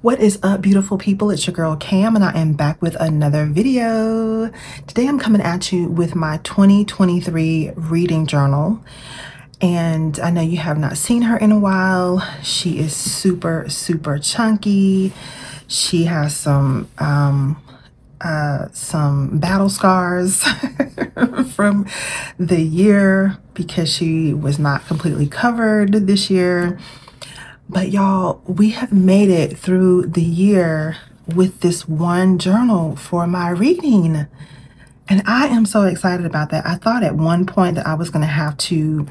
What is up, beautiful people? It's your girl Cam, and I am back with another video. Today I'm coming at you with my 2023 reading journal, and I know you have not seen her in a while. She is super chunky. She has some battle scars from the year because she was not completely covered this year. But y'all, we have made it through the year with this one journal for my reading. And I am so excited about that. I thought at one point that I was going to have to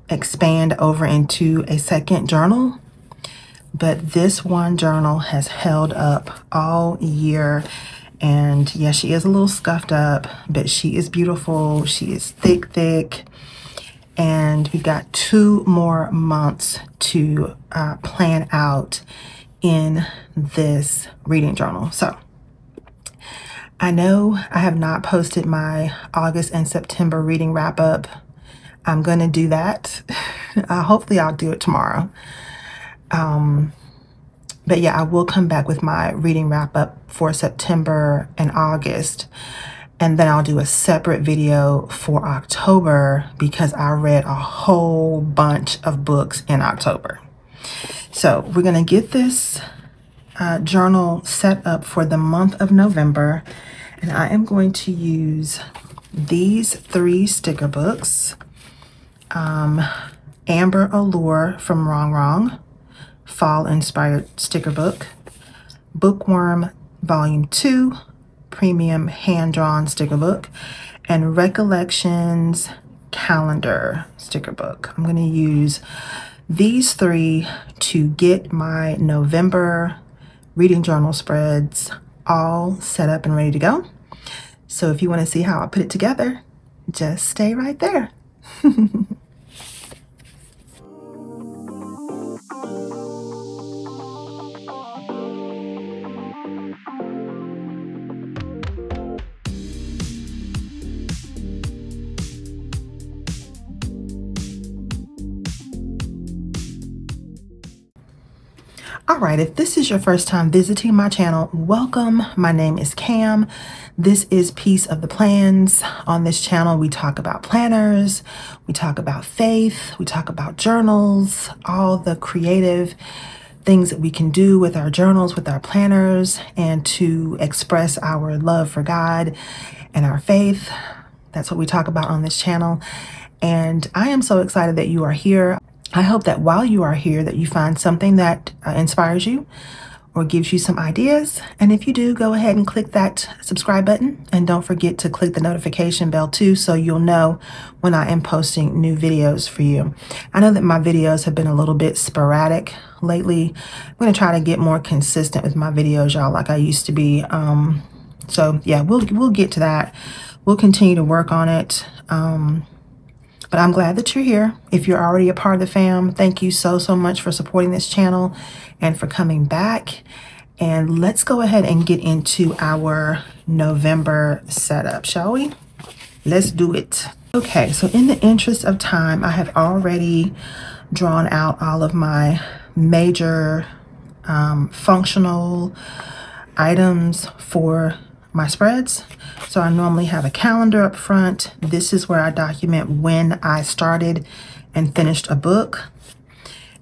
expand over into a second journal. But this one journal has held up all year. And yeah, she is a little scuffed up, but she is beautiful. She is thick. And we got 2 more months to plan out in this reading journal. So I know I have not posted my August and September reading wrap up. I'm going to do that. Hopefully I'll do it tomorrow. But yeah, I will come back with my reading wrap up for September and August. And then I'll do a separate video for October because I read a whole bunch of books in October. So we're going to get this journal set up for the month of November. And I am going to use these 3 sticker books. Amber Allure from Rongrong, Fall Inspired Sticker Book. Bookworm Volume 2. Premium hand-drawn sticker book, and Recollections calendar sticker book. I'm going to use these 3 to get my November reading journal spreads all set up and ready to go. So if you want to see how I put it together, just stay right there. All right, if this is your first time visiting my channel, welcome. My name is Cam. This is Piece of the Plans. On this channel, we talk about planners, we talk about faith, we talk about journals, all the creative things that we can do with our journals, with our planners, and to express our love for God and our faith. That's what we talk about on this channel. And I am so excited that you are here. I hope that while you are here that you find something that inspires you or gives you some ideas. And if you do, go ahead and click that subscribe button. And don't forget to click the notification bell too, so you'll know when I am posting new videos for you. I know that my videos have been a little bit sporadic lately. I'm going to try to get more consistent with my videos, y'all, like I used to be. So yeah, we'll get to that. We'll continue to work on it. But I'm glad that you're here. If you're already a part of the fam, thank you so much for supporting this channel and for coming back. And let's go ahead and get into our November setup, shall we? Let's do it. Okay, so in the interest of time, I have already drawn out all of my major functional items for my spreads. So I normally have a calendar up front. This is where I document when I started and finished a book.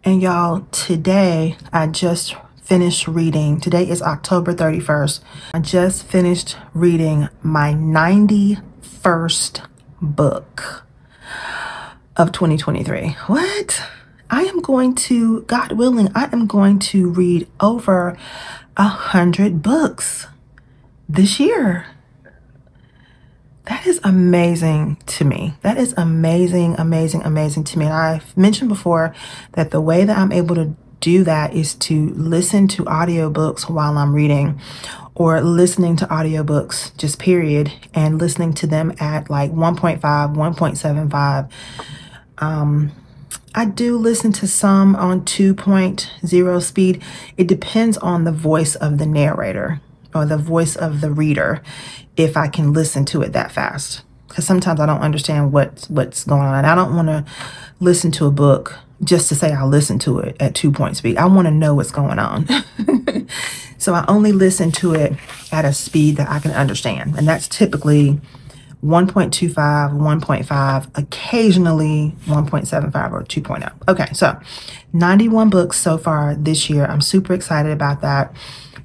And y'all, today I just finished reading. Today is October 31st. I just finished reading my 91st book of 2023. What? I am going to, God willing, I am going to read over 100 books this year. That is amazing to me. That is amazing to me. And I've mentioned before that the way that I'm able to do that is to listen to audiobooks while I'm reading, or listening to audiobooks just period, and listening to them at like 1.5, 1.75. I do listen to some on 2.0 speed. It depends on the voice of the narrator or the voice of the reader, if I can listen to it that fast. Because sometimes I don't understand what's going on. And I don't want to listen to a book just to say I'll listen to it at 2 point speed. I want to know what's going on. So I only listen to it at a speed that I can understand. And that's typically 1.25, 1.5, occasionally 1.75 or 2.0. Okay, so 91 books so far this year. I'm super excited about that.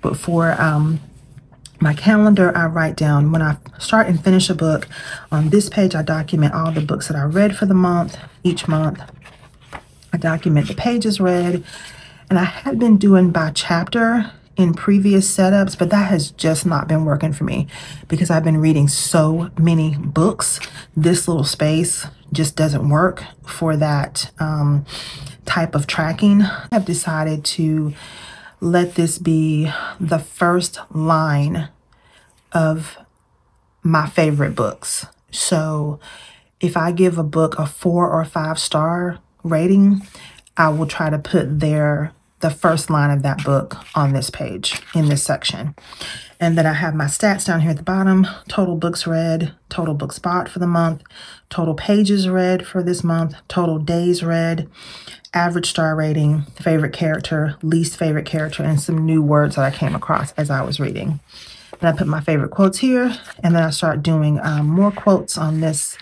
But for my calendar, I write down when I start and finish a book. On this page, I document all the books that I read for the month, each month. I document the pages read, and I had been doing by chapter in previous setups, but that has just not been working for me because I've been reading so many books. This little space just doesn't work for that type of tracking. I've decided to let this be the first line of my favorite books. So if I give a book a 4 or 5 star rating, I will try to put the first line of that book on this page in this section. And then I have my stats down here at the bottom: total books read, total books bought for the month, total pages read for this month, total days read, average star rating, favorite character, least favorite character, and some new words that I came across as I was reading. Then I put my favorite quotes here, and then I start doing more quotes on this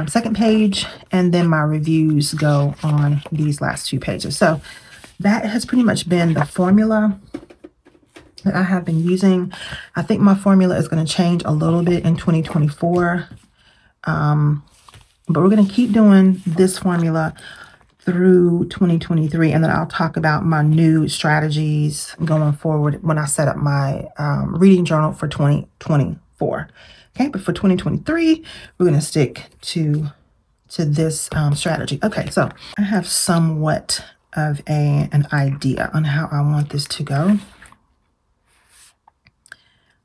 second page, and then my reviews go on these last 2 pages. So that has pretty much been the formula that I have been using. I think my formula is going to change a little bit in 2024, but we're going to keep doing this formula through 2023, and then I'll talk about my new strategies going forward when I set up my reading journal for 2024. Okay, but for 2023, we're going to stick to this strategy. Okay, so I have somewhat of an idea on how I want this to go.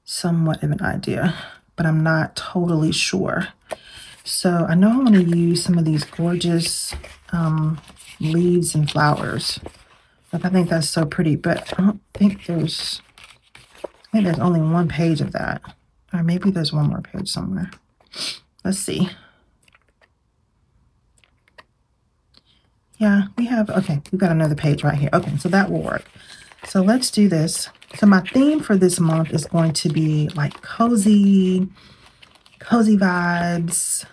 Somewhat of an idea, but I'm not totally sure. So I know I want to use some of these gorgeous leaves and flowers. Like, I think that's so pretty, but I don't think there's, I think there's only 1 page of that. Or maybe there's 1 more page somewhere. Let's see. Yeah, we have, okay, we've got another page right here. Okay, so that will work. So let's do this. So my theme for this month is going to be like cozy vibes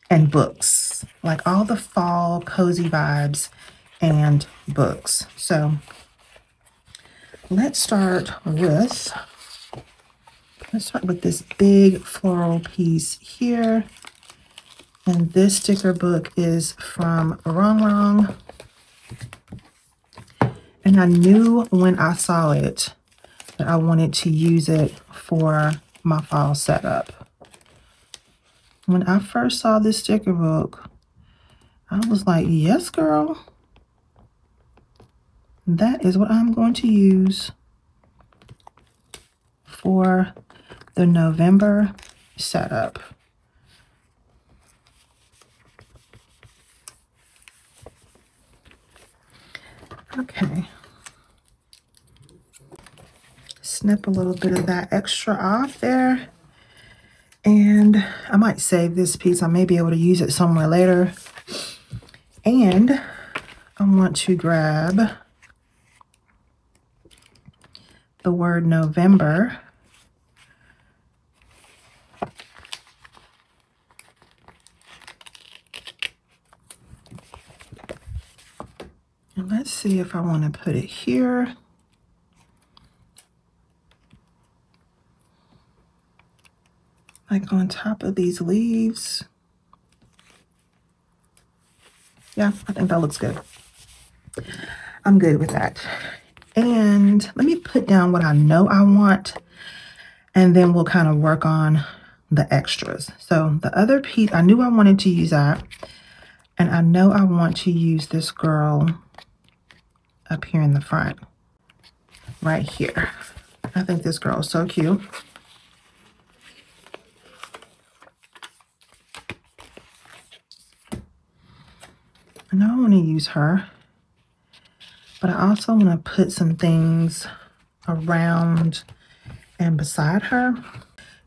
and books. Like all the fall cozy vibes and books. So let's start with this big floral piece here. And this sticker book is from Rongrong. And I knew when I saw it that I wanted to use it for my fall setup. When I first saw this sticker book, I was like, yes, girl. That is what I'm going to use for the November setup. Okay. Snip a little bit of that extra off there. And I might save this piece. I may be able to use it somewhere later. And I want to grab the word November. And let's see if I want to put it here. Like on top of these leaves. Yeah, I think that looks good. I'm good with that. And let me put down what I know I want, and then we'll kind of work on the extras. So the other piece, I knew I wanted to use that, and I know I want to use this girl up here in the front, right here. I think this girl is so cute. I know I want to use her, but I also want to put some things around and beside her.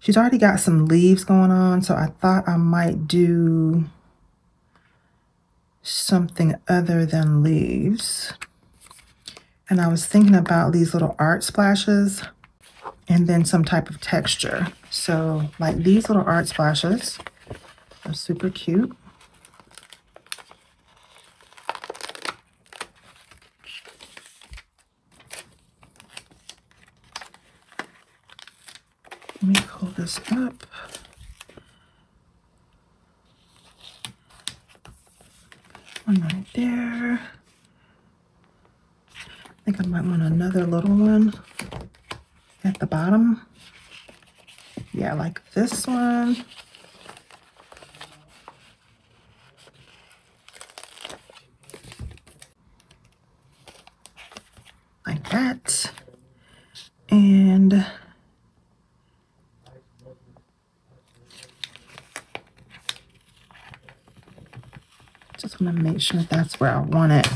She's already got some leaves going on, so I thought I might do something other than leaves. And I was thinking about these little art splashes and then some type of texture. So like these little art splashes are super cute. Let me pull this up. One right there. I think I might want another little one at the bottom. Yeah, like this one. Like that. And just want to make sure that's where I want it.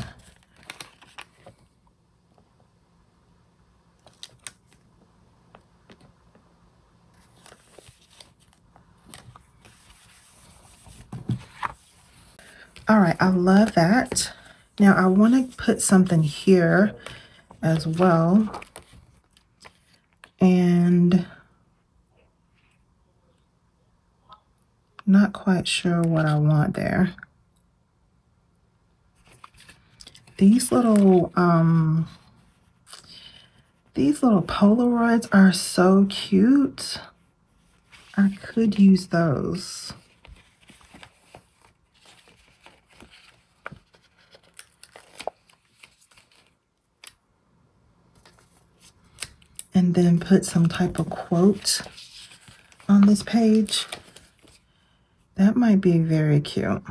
All right, I love that. Now I want to put something here as well. And not quite sure what I want there. These little Polaroids are so cute. I could use those. And then put some type of quote on this page. That might be very cute.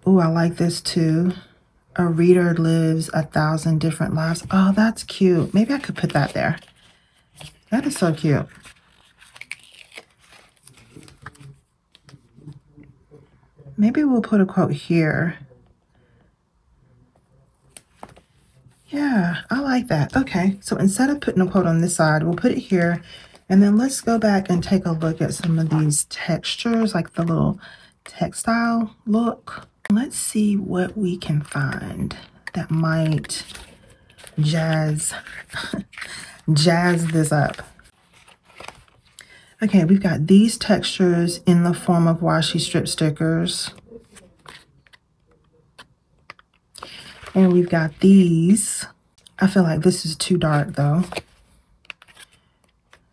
Oh, I like this too. A reader lives 1,000 different lives. Oh, that's cute. Maybe I could put that there. That is so cute. Maybe we'll put a quote here. Yeah, I like that. Okay, so instead of putting a quote on this side, we'll put it here. And then let's go back and take a look at some of these textures, like the little textile look. Let's see what we can find that might jazz this up. Okay, we've got these textures in the form of washi strip stickers. And we've got these. I feel like this is too dark though.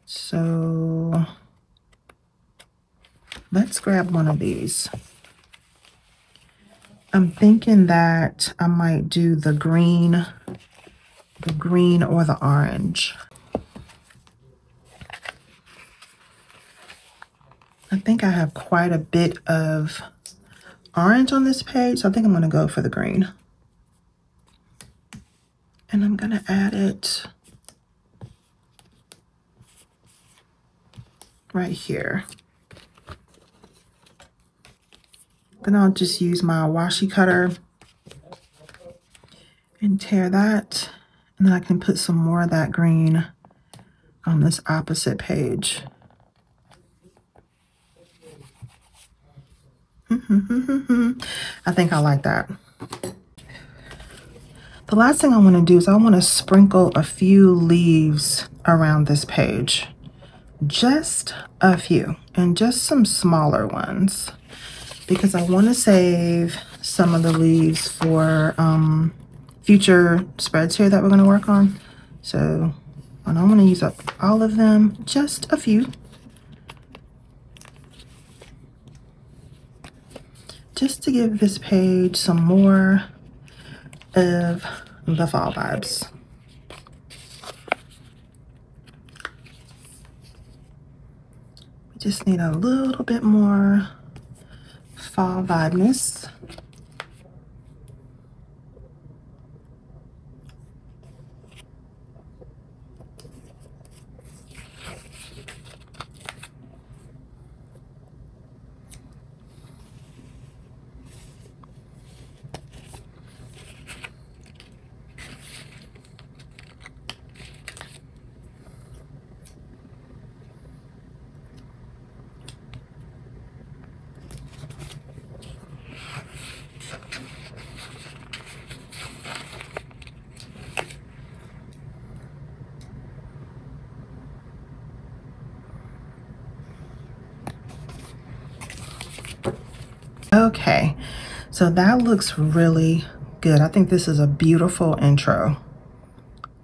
So let's grab one of these. I'm thinking that I might do the green or the orange. I think I have quite a bit of orange on this page, so I think I'm going to go for the green. And I'm going to add it right here. Then I'll just use my washi cutter and tear that. And then I can put some more of that green on this opposite page. I think I like that. The last thing I want to do is I want to sprinkle a few leaves around this page. Just a few, and just some smaller ones, because I want to save some of the leaves for future spreads here that we're going to work on. So I don't want to use up all of them, just a few. Just to give this page some more of the fall vibes. We just need a little bit more fall vibeness. Okay, so that looks really good. I think this is a beautiful intro.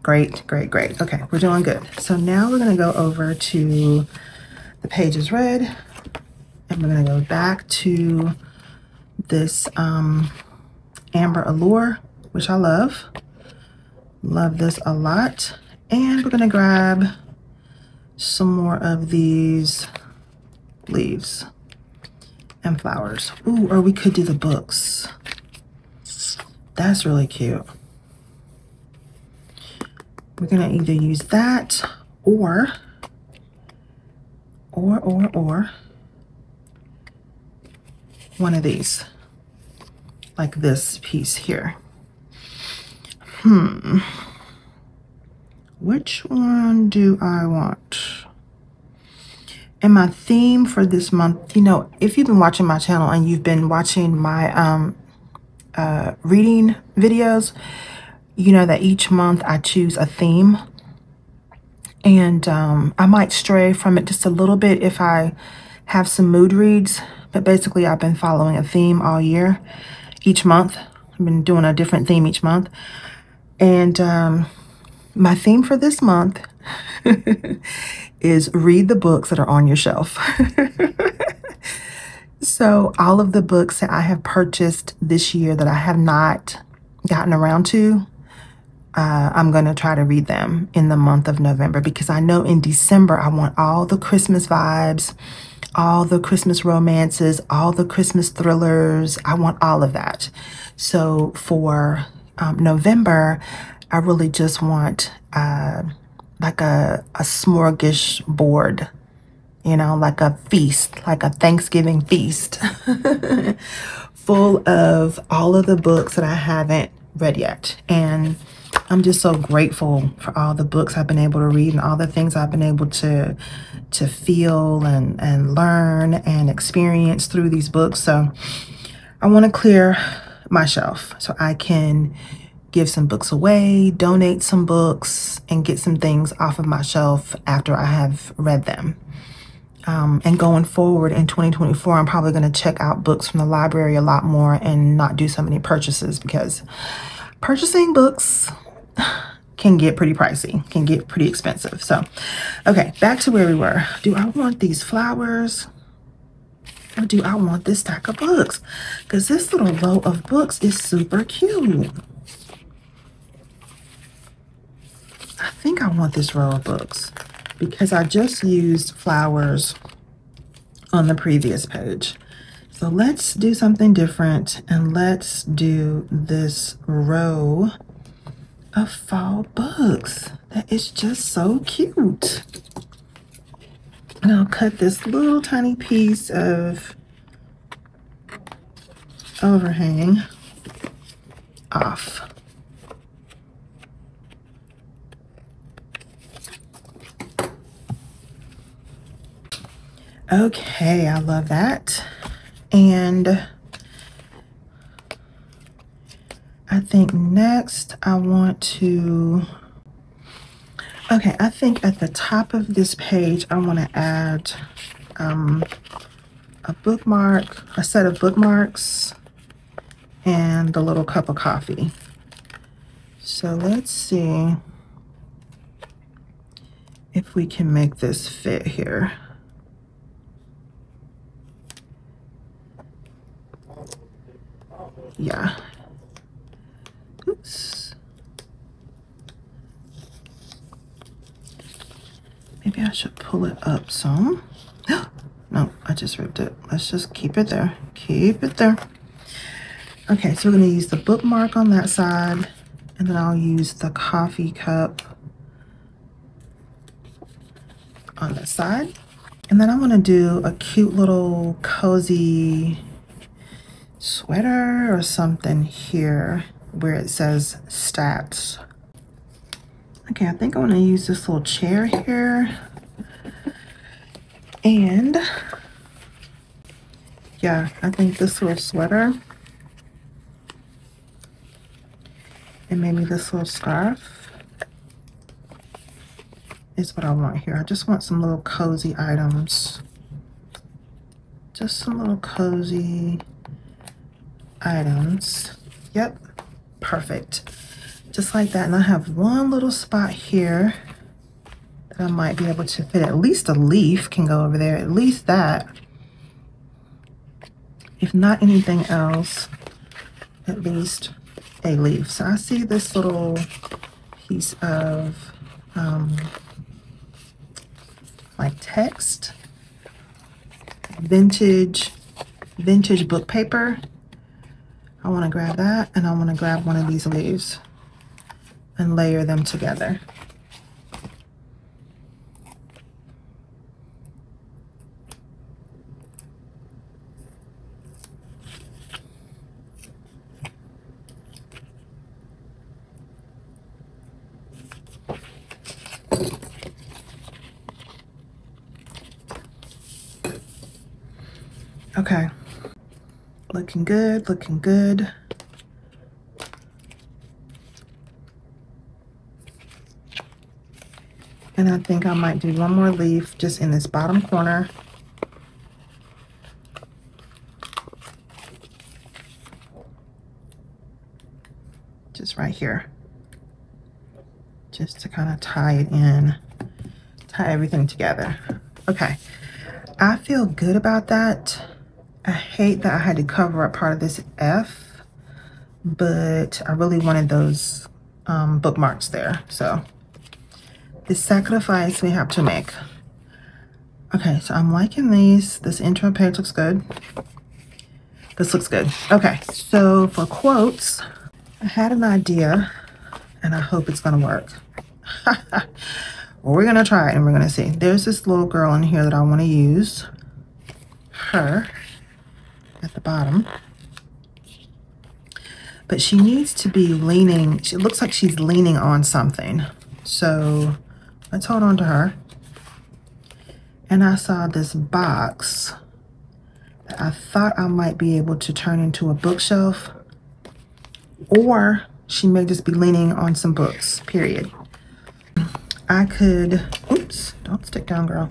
Great, great, great. Okay, we're doing good. So now we're gonna go over to the pages read, and we're gonna go back to this Amber Allure, which I love. Love this a lot. And we're gonna grab some more of these leaves and flowers. Ooh, or we could do the books. That's really cute. We're gonna either use that or one of these, like this piece here. Which one do I want? And my theme for this month, you know, if you've been watching my channel and you've been watching my reading videos, you know that each month I choose a theme. And I might stray from it just a little bit if I have some mood reads. But basically, I've been following a theme all year, each month. I've been doing a different theme each month. And my theme for this month is read the books that are on your shelf. So all of the books that I have purchased this year that I have not gotten around to, I'm going to try to read them in the month of November, because I know in December I want all the Christmas vibes, all the Christmas romances, all the Christmas thrillers. I want all of that. So for November, I really just want like a smorgasbord, you know, like a feast, like a Thanksgiving feast full of all of the books that I haven't read yet. And I'm just so grateful for all the books I've been able to read and all the things I've been able to feel and learn and experience through these books. So I want to clear my shelf so I can give some books away, donate some books, and get some things off of my shelf after I have read them. And going forward in 2024, I'm probably going to check out books from the library a lot more and not do so many purchases, because purchasing books can get pretty pricey, can get pretty expensive. So, okay, back to where we were. Do I want these flowers or do I want this stack of books? Because this little row of books is super cute. I think I want this row of books because I just used flowers on the previous page. So let's do something different and let's do this row of fall books. That is just so cute. And I'll cut this little tiny piece of overhang off. Okay, I love that. And I think next I want to, okay, I think at the top of this page, I want to add a bookmark, a set of bookmarks, and the little cup of coffee. So let's see if we can make this fit here. Yeah. Oops. Maybe I should pull it up some. No, I just ripped it. Let's just keep it there. Keep it there. Okay, so we're going to use the bookmark on that side, and then I'll use the coffee cup on this side. And then I want to do a cute little cozy sweater or something here where it says stats. Okay, I think I want to use this little chair here. And yeah, I think this little sweater and maybe this little scarf is what I want here. I just want some little cozy items. Just some little cozy items. Yep, perfect. Just like that. And I have one little spot here that I might be able to fit. At least a leaf can go over there. At least that. If not anything else, at least a leaf. So I see this little piece of like text, vintage book paper. I want to grab that, and I want to grab one of these leaves and layer them together. Okay, looking good, looking good. And I think I might do one more leaf just in this bottom corner. Just right here. Just to kind of tie it in, tie everything together. Okay, I feel good about that. I hate that I had to cover up part of this F, but I really wanted those bookmarks there. So this sacrifice we have to make. Okay, so I'm liking these. This intro page looks good. This looks good. Okay, so for quotes, I had an idea and I hope it's gonna work. Well, we're gonna try it and we're gonna see. There's this little girl in here that I wanna use. Her at the bottom. But she needs to be leaning, she looks like she's leaning on something. So let's hold on to her. And I saw this box that I thought I might be able to turn into a bookshelf, or she may just be leaning on some books, period. I could, oops, don't stick down, girl.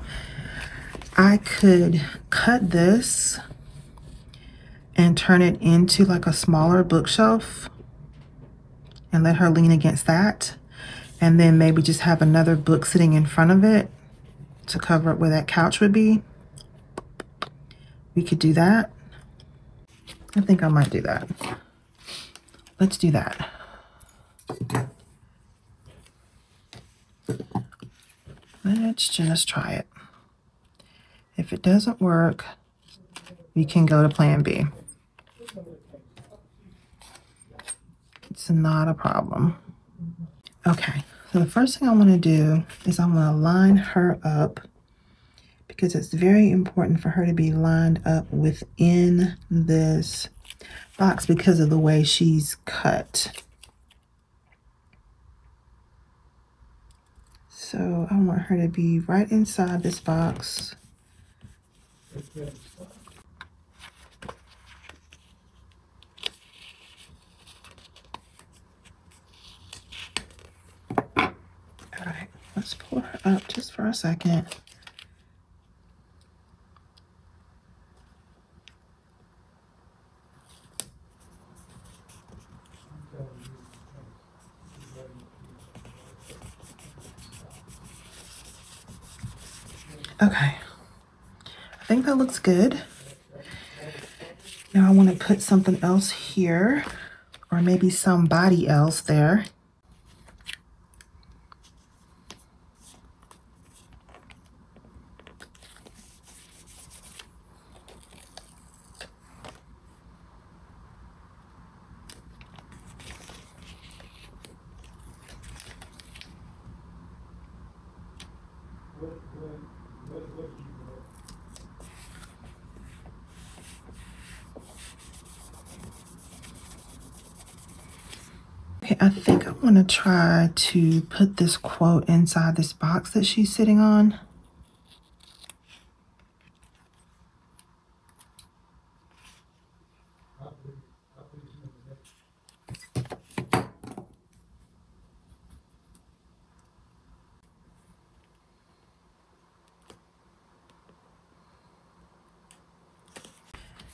I could cut this and turn it into like a smaller bookshelf and let her lean against that. And then maybe just have another book sitting in front of it to cover up where that couch would be. We could do that. I think I might do that. Let's do that. Let's just try it. If it doesn't work, we can go to plan B. It's not a problem. Okay, so the first thing I want to do is I want to line her up, because it's very important for her to be lined up within this box because of the way she's cut. So I want her to be right inside this box. All right, let's pull her up just for a second. Okay, I think that looks good. Now I want to put something else here, or maybe somebody else there. Okay, I think I want to try to put this quote inside this box that she's sitting on.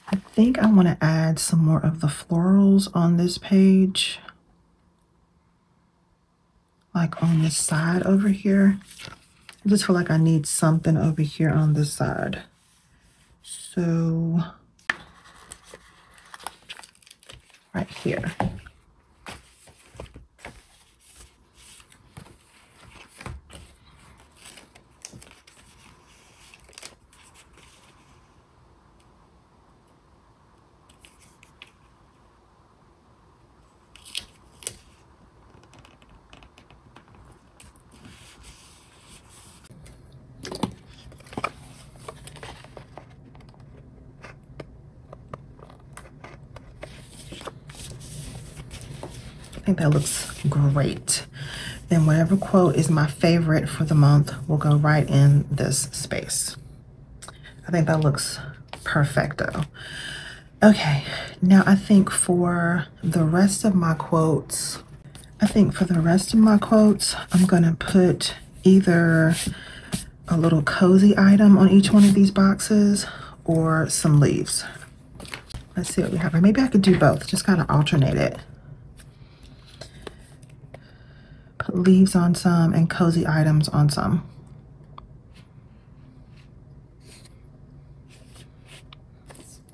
I think I want to add some more of the florals on this page, like on this side over here. I just feel like I need something over here on this side. So right here. I think that looks great. Then whatever quote is my favorite for the month will go right in this space. I think that looks perfecto. Okay, now I think for the rest of my quotes, I'm gonna put either a little cozy item on each one of these boxes or some leaves. Let's see what we have. Or maybe I could do both, just kind of alternate it. Put leaves on some and cozy items on some.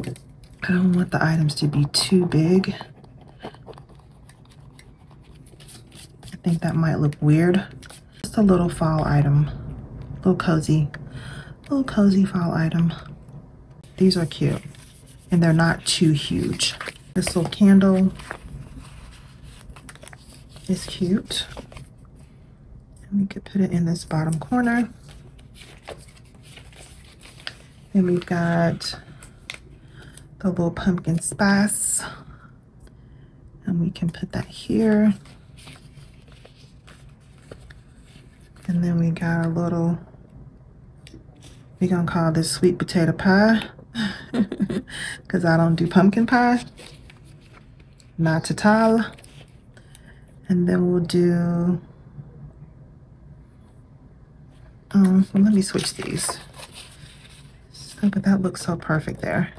I don't want the items to be too big. I think that might look weird. Just a little fall item, little cozy fall item. These are cute and they're not too huge. This little candle is cute. And we could put it in this bottom corner. Then we've got the little pumpkin spice. And we can put that here. And then we got a little, we're gonna call this sweet potato pie. Because I don't do pumpkin pie. Not at all. And then we'll do, well, let me switch these. So, but that looks so perfect there.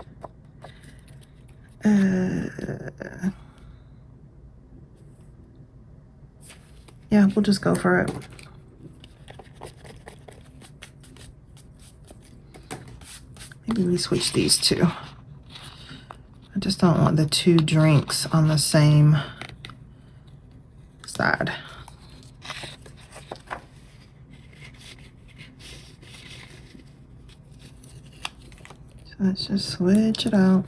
Yeah, we'll just go for it. Maybe we switch these two. I just don't want the two drinks on the same side. So let's just switch it out.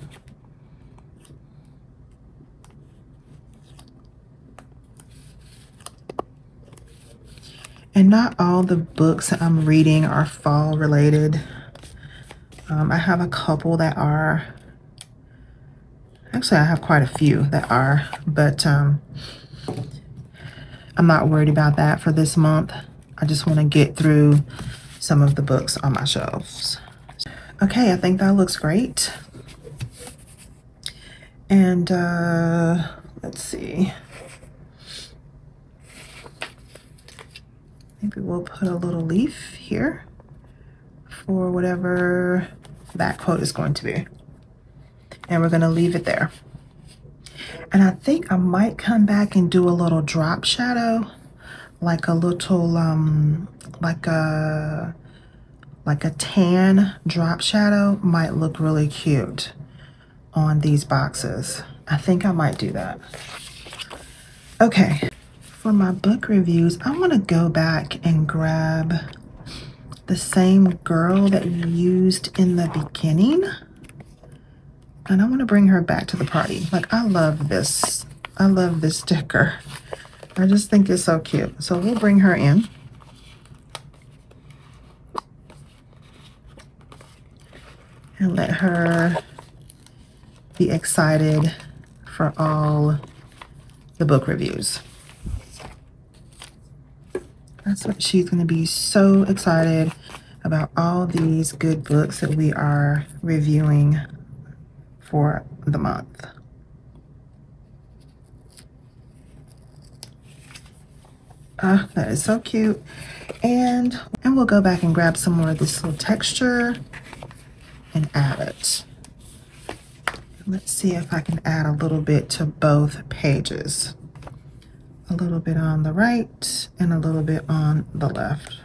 And not all the books that I'm reading are fall related. I have a couple that are, actually I have quite a few that are, but I'm not worried about that for this month. I just want to get through some of the books on my shelves. Okay, I think that looks great. And let's see. Maybe we'll put a little leaf here for whatever that quote is going to be. And we're going to leave it there. And I think I might come back and do a little drop shadow, like a little, like a tan drop shadow might look really cute on these boxes. I think I might do that. Okay, for my book reviews, I want to go back and grab the same girl that we used in the beginning. And I want to bring her back to the party. Like, I love this. I love this sticker. I just think it's so cute. So we'll bring her in. And let her be excited for all the book reviews. That's what she's going to be so excited about, all these good books that we are reviewing for the month. That is so cute. And we'll go back and grab some more of this little texture and add it. Let's see if I can add a little bit to both pages. A little bit on the right and a little bit on the left.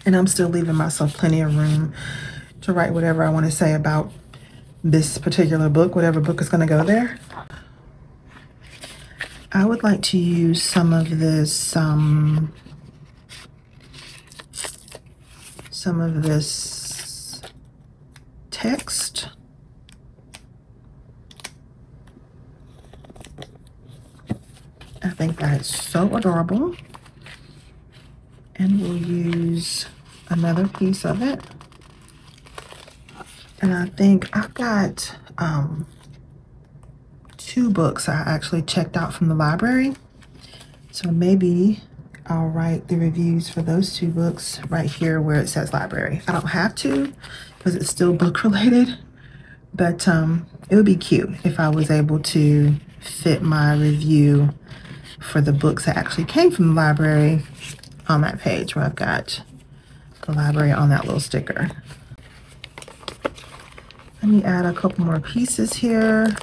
And I'm still leaving myself plenty of room to write whatever I want to say about this particular book, whatever book is going to go there. I would like to use some of this text. I think that is so adorable. And we'll use another piece of it. And I think I've got 2 books I actually checked out from the library. So maybe I'll write the reviews for those 2 books right here where it says library. I don't have to because it's still book related, but it would be cute if I was able to fit my review for the books that actually came from the library on that page where I've got the library on that little sticker. Let me add a couple more pieces here.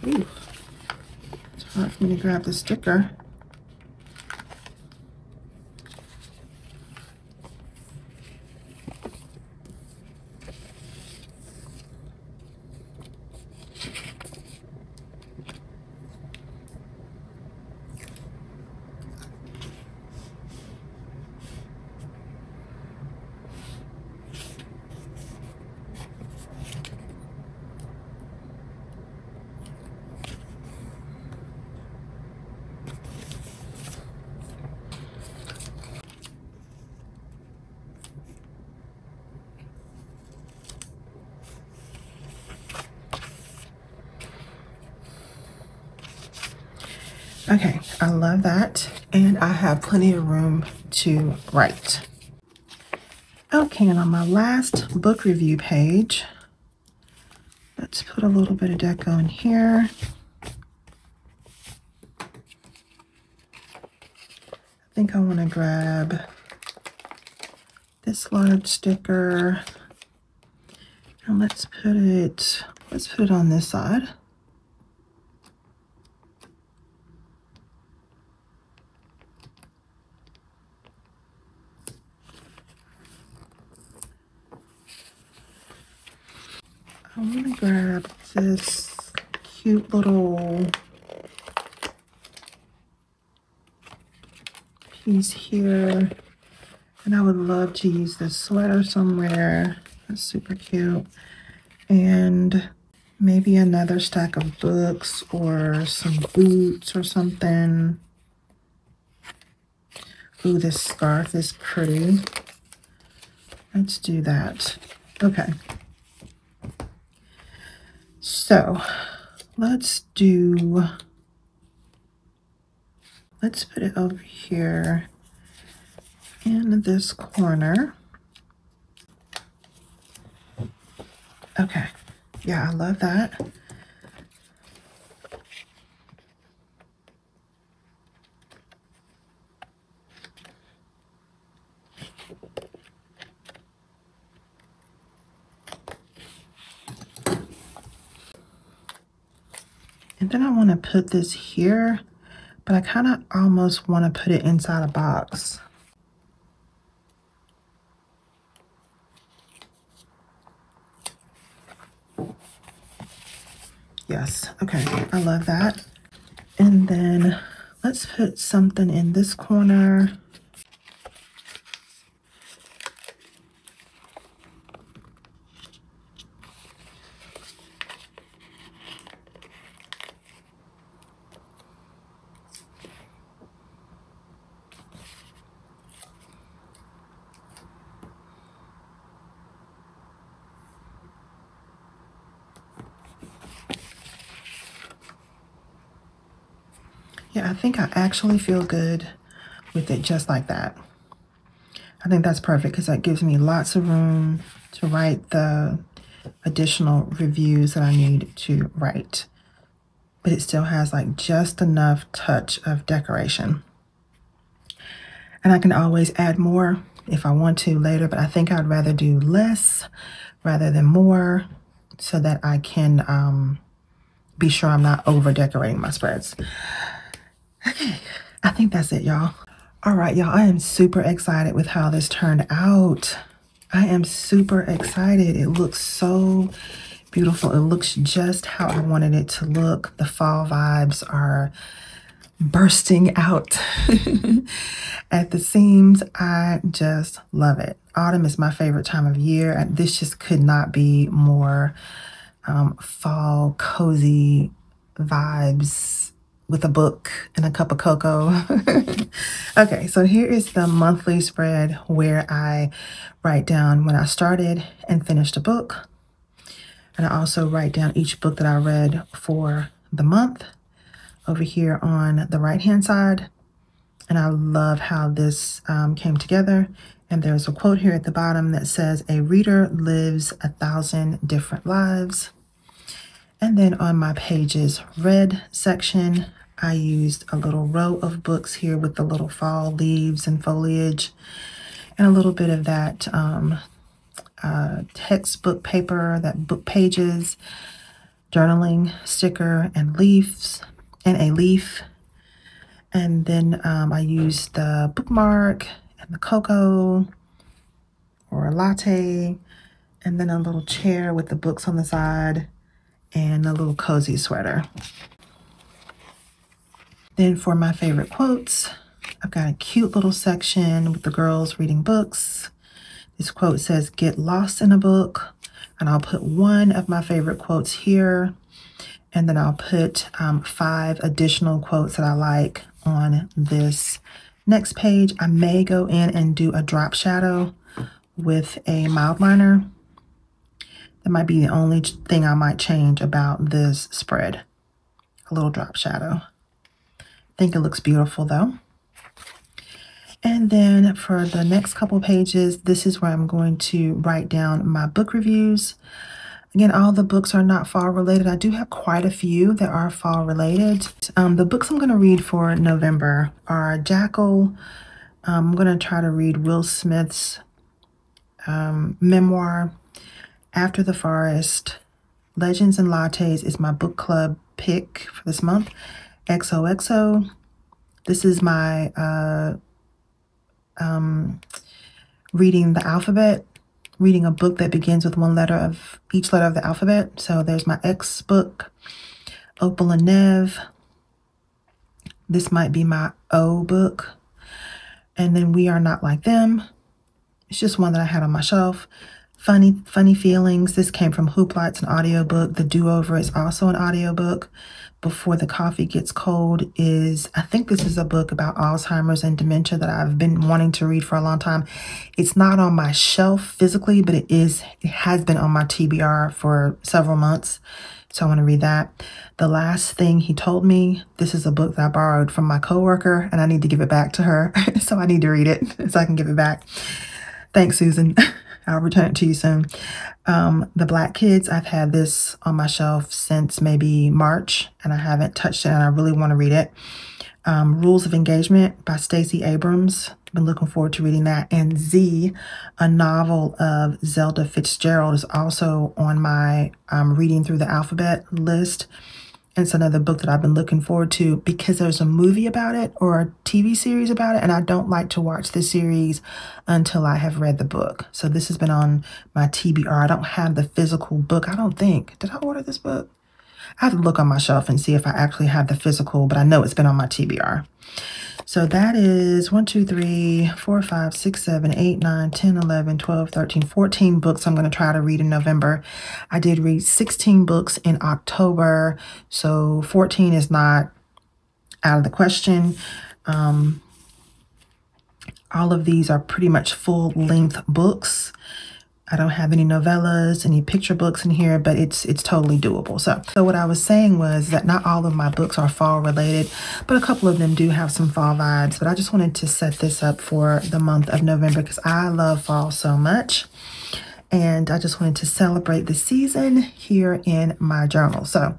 Ooh, it's hard for me to grab the sticker. Okay, I love that. And I have plenty of room to write. Okay, and on my last book review page, let's put a little bit of deco in here. I think I want to grab this large sticker and let's put it on this side. I'm gonna grab this cute little piece here, and I would love to use this sweater somewhere. That's super cute. And maybe another stack of books or some boots or something. Ooh, this scarf is pretty. Let's do that. Okay. So let's put it over here in this corner. Okay, yeah, I love that. And then I want to put this here, but I kind of almost want to put it inside a box. Yes, okay, I love that. And then let's put something in this corner. Yeah, I think I actually feel good with it just like that. I think that's perfect because that gives me lots of room to write the additional reviews that I need to write. But it still has like just enough touch of decoration. And I can always add more if I want to later, but I think I'd rather do less rather than more so that I can be sure I'm not over decorating my spreads. Okay, I think that's it, y'all. All right, y'all, I am super excited with how this turned out. I am super excited. It looks so beautiful. It looks just how I wanted it to look. The fall vibes are bursting out at the seams. I just love it. Autumn is my favorite time of year, and this just could not be more fall cozy vibes with a book and a cup of cocoa. Okay, so here is the monthly spread where I write down when I started and finished a book. And I also write down each book that I read for the month over here on the right-hand side. And I love how this came together. And there's a quote here at the bottom that says, "A reader lives 1,000 different lives." And then on my pages read section, I used a little row of books here with the little fall leaves and foliage and a little bit of that textbook paper, that book pages, journaling sticker and leaves and a leaf. And then I used the bookmark and the cocoa or a latte, and then a little chair with the books on the side and a little cozy sweater. Then for my favorite quotes, I've got a cute little section with the girls reading books. This quote says, "Get lost in a book." And I'll put one of my favorite quotes here. And then I'll put 5 additional quotes that I like on this next page. I may go in and do a drop shadow with a mild liner. That might be the only thing I might change about this spread. A little drop shadow. I think it looks beautiful though. And then for the next couple pages, this is where I'm going to write down my book reviews. Again, all the books are not fall related. I do have quite a few that are fall related. The books I'm going to read for November are Jackal. I'm going to try to read Will Smith's memoir, After the Forest. Legends and Lattes is my book club pick for this month. XOXO. This is my reading the alphabet, reading a book that begins with one letter of each letter of the alphabet. So there's my X book, Opal and Nev. This might be my O book. And then We Are Not Like Them. It's just one that I had on my shelf. Funny Feelings. This came from Hoopla. It's an audiobook. The Do-Over is also an audiobook. Before the Coffee Gets Cold is, I think this is a book about Alzheimer's and dementia that I've been wanting to read for a long time. It's not on my shelf physically, but it has been on my TBR for several months. So I want to read that. The Last Thing He Told Me. This is a book that I borrowed from my coworker and I need to give it back to her. So I need to read it so I can give it back. Thanks, Susan. I'll return it to you soon. The Black Kids, I've had this on my shelf since maybe March, and I haven't touched it, and I really want to read it. Rules of Engagement by Stacey Abrams. Been looking forward to reading that. And Z, a novel of Zelda Fitzgerald, is also on my reading through the alphabet list. And it's another book that I've been looking forward to because there's a movie about it or a TV series about it, and I don't like to watch the series until I have read the book. So this has been on my TBR. I don't have the physical book, I don't think. Did I order this book? I have to look on my shelf and see if I actually have the physical, but I know it's been on my TBR. So that is 1, 2, 3, 4, 5, 6, 7, 8, 9, 10, 11, 12, 13, 14 books I'm going to try to read in November. I did read 16 books in October, so 14 is not out of the question. All of these are pretty much full-length books. I don't have any novellas, any picture books in here, but it's totally doable. So what I was saying was that not all of my books are fall related, but a couple of them do have some fall vibes. But I just wanted to set this up for the month of November because I love fall so much. And I just wanted to celebrate the season here in my journal. So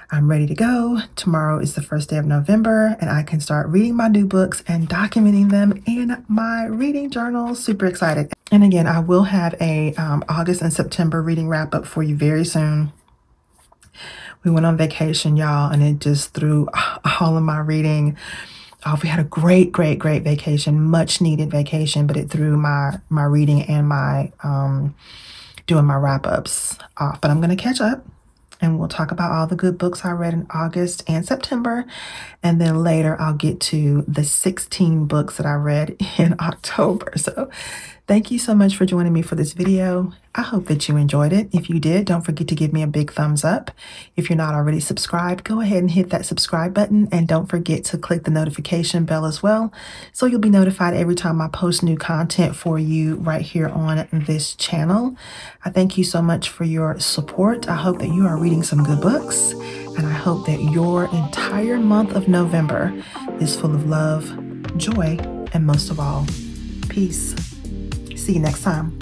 I'm ready to go. Tomorrow is the first day of November and I can start reading my new books and documenting them in my reading journal. Super excited. And again, I will have a August and September reading wrap up for you very soon. We went on vacation, y'all, and it just threw all of my reading off. We had a great vacation, much needed vacation, but it threw my reading and my doing my wrap ups off. But I'm going to catch up. And we'll talk about all the good books I read in August and September. And then later I'll get to the 16 books that I read in October. So thank you so much for joining me for this video. I hope that you enjoyed it. If you did, don't forget to give me a big thumbs up. If you're not already subscribed, go ahead and hit that subscribe button. And don't forget to click the notification bell as well, so you'll be notified every time I post new content for you right here on this channel. I thank you so much for your support. I hope that you are reading some good books. And I hope that your entire month of November is full of love, joy, and most of all, peace. See you next time.